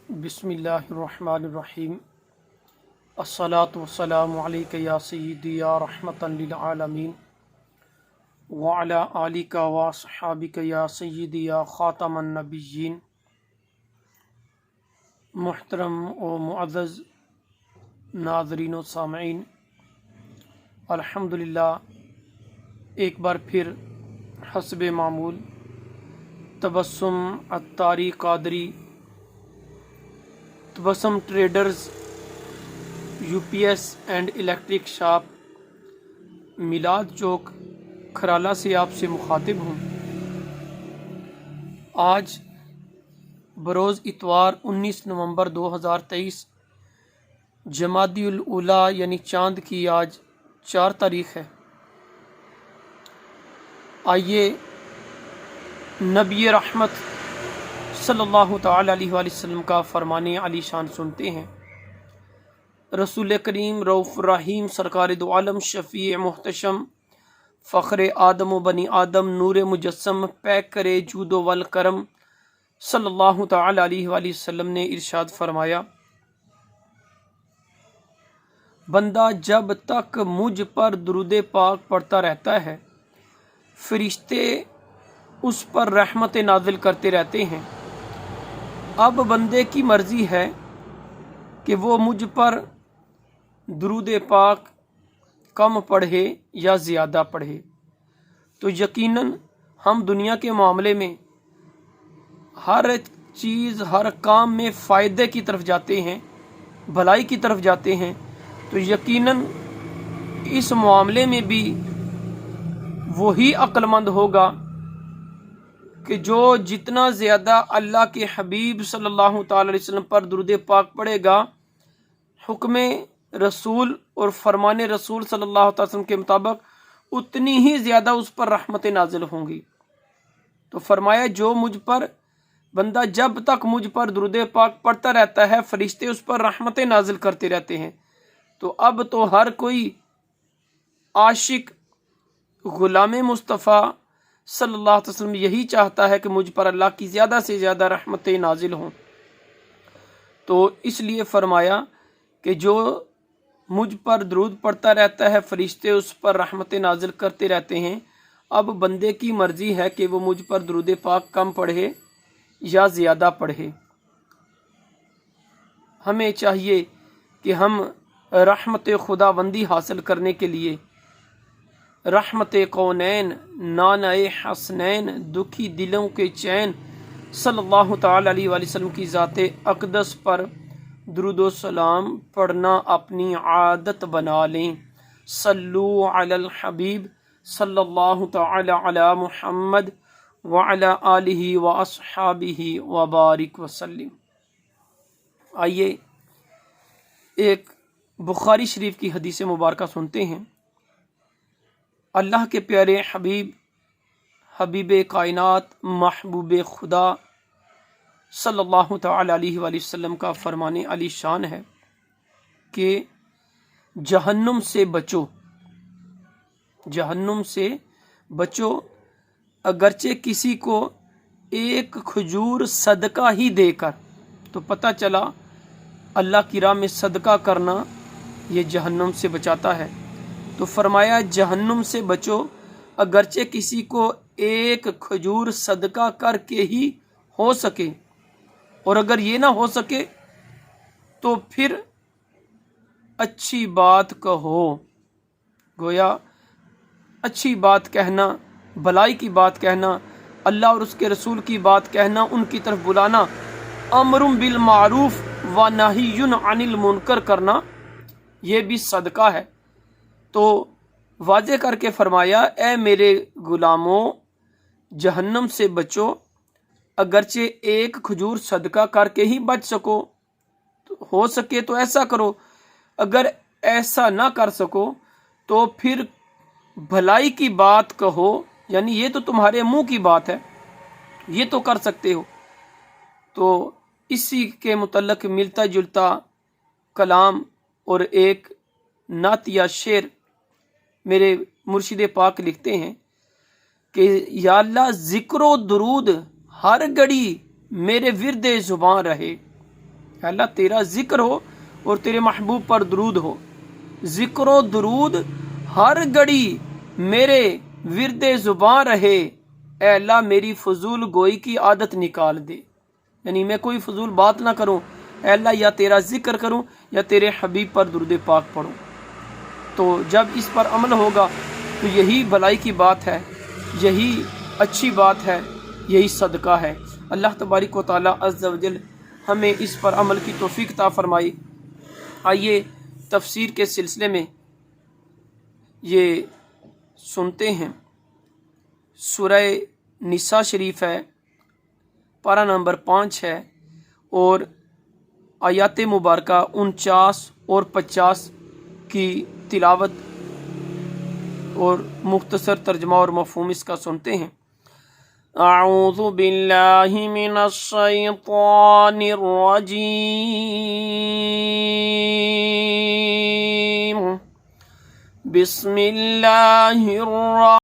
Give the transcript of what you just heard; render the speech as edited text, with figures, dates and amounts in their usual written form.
बिस्मिल्लाहिर्रहमानिर्रहीम। अस्सलातु वस्सलामु अलैका या सय्यदी या रहमतन लिल आलमीन व अला आलिका व अस्हाबिका या सय्यदी या खातमन नबिय्यीन। मुहतरम व मुअज़्ज़ज़ नाज़रीन व सामईन, अल्हम्दुलिल्लाह एक बार फिर हस्बे मामूल Tabassum Attari Qadri Tabassum traders UPS and electric shop Milad Chowk Kharala से आपसे मुखातिब हूँ। आज बरोज़ इतवार 19 नवंबर 2023 जमादियुल उला यानी चाँद की आज 4 तारीख है। आइए नबी रहमत सल्लल्लाहु ताला अलैहि वसल्लम का फरमाने अली शान सुनते हैं। रसूल करीम रऊफ़ रहीम सरकार दो आलम शफ़ी मुहतशम फ़ख्र आदम व बनी आदम नूर मुजस्सम पैक करे जूदो वल करम सल्लल्लाहु ताला अलैहि वसल्लम ने इरशाद फरमाया, बंदा जब तक मुझ पर दुरूद पाक पढ़ता रहता है फरिश्ते उस पर रहमत नाजिल करते रहते हैं। अब बंदे की मर्ज़ी है कि वो मुझ पर दुरूद पाक कम पढ़े या ज़्यादा पढ़े। तो यकीनन हम दुनिया के मामले में हर चीज़ हर काम में फ़ायदे की तरफ जाते हैं, भलाई की तरफ जाते हैं। तो यकीनन इस मामले में भी वही अक्लमंद होगा कि जो जितना ज़्यादा अल्लाह के हबीब सल्लल्लाहु ताला अलैहि वसल्लम पर दुरूद पाक पढ़ेगा, हुक्म रसूल और फरमान रसूल सल्लल्लाहु ताला अलैहि वसल्लम के मुताबिक उतनी ही ज़्यादा उस पर रहमतें नाजिल होंगी। तो फरमाया, जो मुझ पर बंदा जब तक मुझ पर दुरूद पाक पढ़ता रहता है फरिश्ते उस पर रहमतें नाजिल करते रहते हैं। तो अब तो हर कोई आशिक गुलाम मुस्तफ़ा सल्लल्लाहु अलैहि वसल्लम यही चाहता है कि मुझ पर अल्लाह की ज़्यादा से ज़्यादा रहमतें नाजिल हों। तो इसलिए फरमाया कि जो मुझ पर दुरूद पढ़ता रहता है फरिश्ते उस पर रहमतें नाजिल करते रहते हैं। अब बंदे की मर्ज़ी है कि वो मुझ पर दुरूद पाक कम पढ़े या ज़्यादा पढ़े। हमें चाहिए कि हम रहमत खुदाबंदी हासिल करने के लिए रहमत कौनैन नानाए हसनैन दुखी दिलों के चैन सल्लल्लाहु ताला अलैहि वसल्लम की ज़ाते अक़दस पर दुरूद सलाम पढ़ना अपनी आदत बना लें। सल्लु अलल हबीब सल्लल्लाहु ताला अला मुहम्मद व अला आलिहि व अस्हाबिहि व बारिक वसल्लिम। आइए एक बुखारी शरीफ की हदीस मुबारक सुनते हैं। अल्लाह के प्यारे हबीब हबीब कायनात महबूब खुदा सल्लल्लाहु ताला अलैहि वसल्लम का फरमाने अली शान है कि जहन्नुम से बचो, जहन्नुम से बचो। अगरचे किसी को एक खजूर सदका ही देकर, तो पता चला अल्लाह की राह में सदका करना ये जहन्नुम से बचाता है। तो फरमाया, जहन्नुम से बचो अगरचे किसी को एक खजूर सदका करके ही हो सके, और अगर ये ना हो सके तो फिर अच्छी बात कहो। गोया अच्छी बात कहना, भलाई की बात कहना, अल्लाह और उसके रसूल की बात कहना, उनकी तरफ बुलाना, अमरुम बिल मारूफ व नहीयुन अनिल मुनकर करना, ये भी सदका है। तो वाज़े करके फरमाया, ए मेरे गुलामों जहन्नम से बचो अगरचे एक खजूर सदका करके ही बच सको, तो हो सके तो ऐसा करो। अगर ऐसा ना कर सको तो फिर भलाई की बात कहो, यानी ये तो तुम्हारे मुंह की बात है, ये तो कर सकते हो। तो इसी के मुतल्लक मिलता जुलता कलाम और एक नातिया शेर मेरे मुर्शिद पाक लिखते हैं कि या अल्लाह ज़िक्रो दुरूद हर घड़ी मेरे विरदे ज़ुबान रहे। اللہ تیرا ذکر ہو اور تیرے محبوب پر درود ہو، ذکر و درود ہر گھڑی میرے ورد زباں رہے، اے اللہ میری فضول گوئی کی عادت نکال دے، یعنی میں کوئی فضول بات نہ کروں، اے اللہ یا تیرا ذکر کروں یا تیرے حبیب پر درود پاک پڑھوں۔ تو جب اس پر عمل ہوگا تو یہی بھلائی کی بات ہے، یہی اچھی بات ہے، یہی صدقہ ہے۔ اللہ تبارک و تعالی عز و جل ہمیں اس پر عمل کی توفیق عطا فرمائی۔ آئیے تفسیر کے سلسلے میں یہ سنتے ہیں، سورہ نساء شریف ہے، پارہ نمبر 5 ہے، اور آیات مبارکہ 49 اور 50 کی تلاوت اور مختصر ترجمہ اور مفہوم اس کا سنتے ہیں۔ اعوذ باللہ من الشیطان الرجیم، بسم اللہ الرحمن